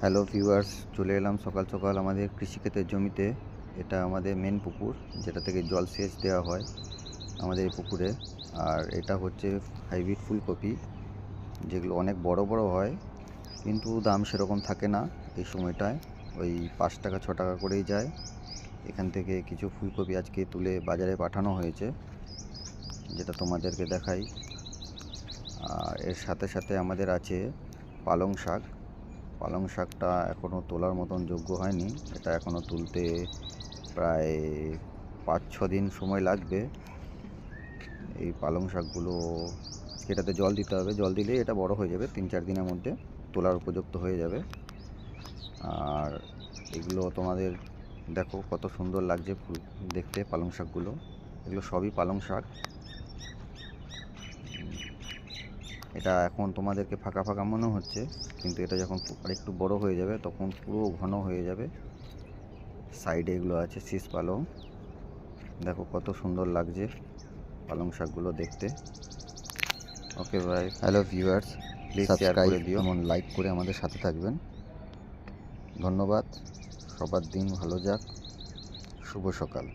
Hello viewers, চলে এলাম সকাল সকাল আমাদের কৃষিক্ষেতের জমিতে। এটা আমাদের মেন পুকুর, যেটা থেকে জল সেচ দেওয়া হয় আমাদের এই পুকুরে। আর এটা হচ্ছে হাইব্রিড ফুলকপি, যেগুলো অনেক বড় বড় হয়, কিন্তু দাম সেরকম থাকে না এই সময়টায়। ওই 5 টাকা 6 টাকা করেই যায়। এখান থেকে কিছু ফুলকপি আজকে তুলে বাজারে পাঠানো হয়েছে, যেটা তোমাদেরকে দেখাই। আর এর সাথে সাথে আমাদের আছে পালং শাক। পালং শাকটা এখনও তোলার মতন যোগ্য হয়নি। এটা এখনও তুলতে প্রায় 5-6 দিন সময় লাগবে। এই পালং শাকগুলো এটাতে জল দিতে হবে, জল দিলেই এটা বড় হয়ে যাবে, 3-4 দিনের মধ্যে তোলার উপযুক্ত হয়ে যাবে। আর এগুলো তোমাদের দেখো কত সুন্দর লাগছে ফুল দেখতে, পালং শাকগুলো। এগুলো সবই পালং শাক। এটা এখন তোমাদেরকে ফাঁকা ফাঁকা মনে হচ্ছে, কিন্তু এটা যখন আরেকটু বড় হয়ে যাবে তখন পুরো ঘন হয়ে যাবে। সাইডে এগুলো আছে শীষ পালং। দেখো কত সুন্দর লাগছে পালং শাকগুলো দেখতে। ওকে ভাই, হ্যালো ভিউয়ার্স, প্লিজ শেয়ার করে দিও, এমন লাইক করে আমাদের সাথে থাকবেন। ধন্যবাদ। সবার দিন ভালো যাক। শুভ সকাল।